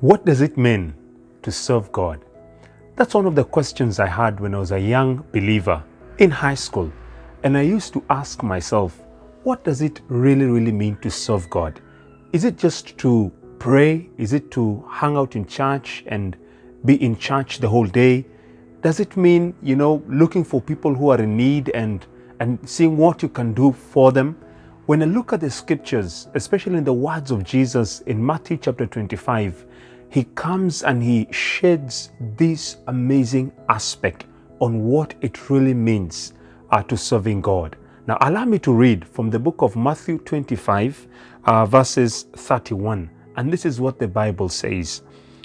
What does it mean to serve God? That's one of the questions I had when I was a young believer in high school. And I used to ask myself, what does it really mean to serve God? Is it just to pray? Is it to hang out in church and be in church the whole day? Does it mean, looking for people who are in need and seeing what you can do for them? When I look at the scriptures, especially in the words of Jesus in Matthew chapter 25, he comes and he sheds this amazing aspect on what it really means to serving God. Now, allow me to read from the book of Matthew 25, verses 31. And this is what the Bible says.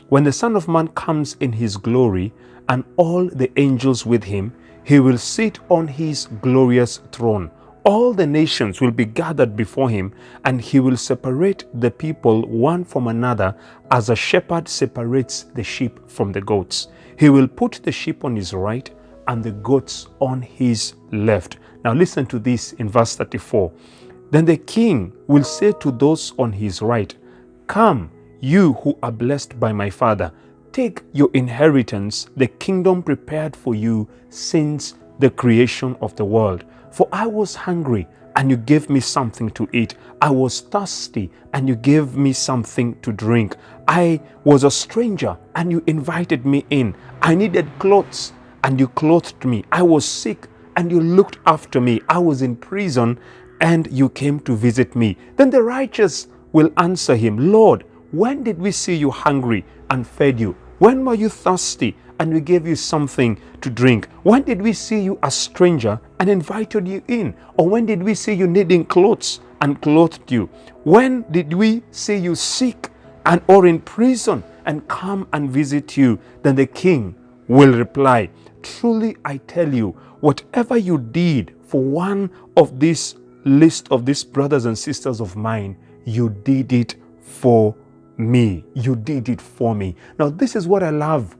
When the Son of Man comes in his glory and all the angels with him, he will sit on his glorious throne. All the nations will be gathered before him, and he will separate the people one from another as a shepherd separates the sheep from the goats. He will put the sheep on his right and the goats on his left. Now listen to this in verse 34. Then the king will say to those on his right, "Come, you who are blessed by my Father, take your inheritance, the kingdom prepared for you since the creation of the world. For I was hungry, and you gave me something to eat. I was thirsty, and you gave me something to drink. I was a stranger, and you invited me in. I needed clothes, and you clothed me. I was sick, and you looked after me. I was in prison, and you came to visit me." Then the righteous will answer him, "Lord, when did we see you hungry and fed you? When were you thirsty and we gave you something to drink? When did we see you a stranger and invited you in? Or when did we see you needing clothes and clothed you? When did we see you sick or in prison and come and visit you?" Then the king will reply, "Truly I tell you, whatever you did for one of this list of these brothers and sisters of mine, you did it for me. You did it for me." Now, this is what I love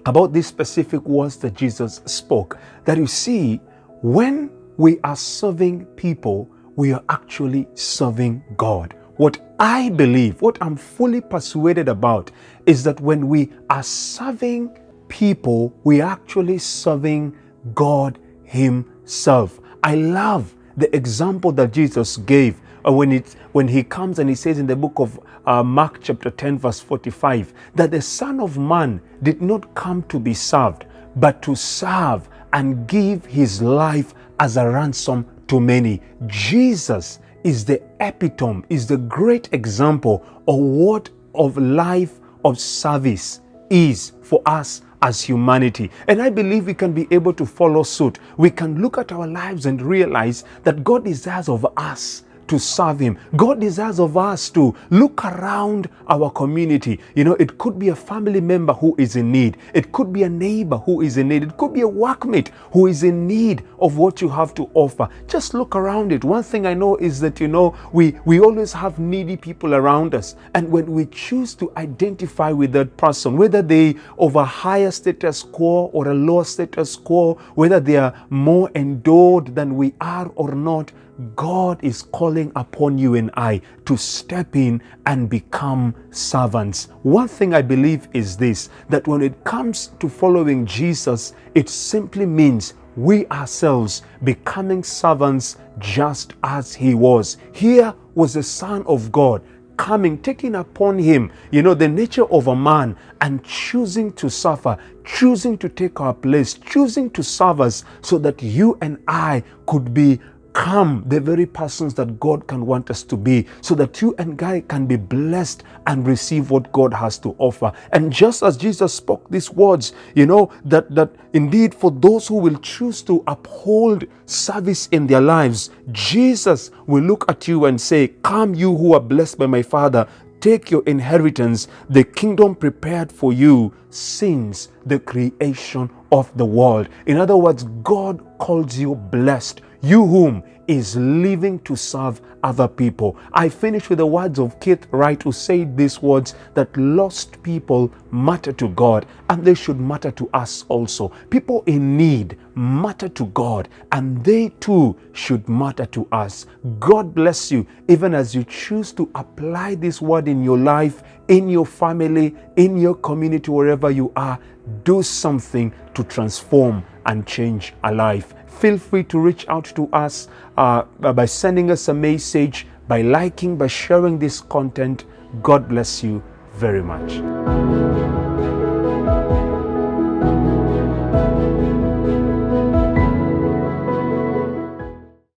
about these specific words that Jesus spoke. That you see, when we are serving people, we are actually serving God. What I believe, what I'm fully persuaded about, is that when we are serving people, we are actually serving God Himself. I love the example that Jesus gave when he comes and he says in the book of Mark chapter 10 verse 45 that the Son of Man did not come to be served, but to serve and give his life as a ransom to many. Jesus is the epitome, is the great example of what of life of service is for us as humanity. And I believe we can be able to follow suit. We can look at our lives and realize that God desires of us to serve Him. God desires of us to look around our community. It could be a family member who is in need. It could be a neighbor who is in need. It could be a workmate who is in need of what you have to offer. Just look around it. One thing I know is that, we always have needy people around us. And when we choose to identify with that person, whether they of a higher status quo or a lower status quo, whether they are more endowed than we are or not, God is calling upon you and I to step in and become servants. One thing I believe is this, that when it comes to following Jesus, it simply means we ourselves becoming servants just as He was. Here was the Son of God coming, taking upon Him, the nature of a man and choosing to suffer, choosing to take our place, choosing to serve us so that you and I could become the very persons that God can want us to be, so that you and I can be blessed and receive what God has to offer. And just as Jesus spoke these words, that indeed for those who will choose to uphold service in their lives, Jesus will look at you and say, "Come, you who are blessed by my Father, take your inheritance, the kingdom prepared for you since the creation of the world." In other words, God calls you blessed. You whom is living to serve other people. I finish with the words of Keith Wright, who said these words, that lost people matter to God and they should matter to us also. People in need matter to God and they too should matter to us. God bless you even as you choose to apply this word in your life in your family, in your community, wherever you are. Do something to transform and change a life. Feel free to reach out to us by sending us a message, by liking, by sharing this content. God bless you very much.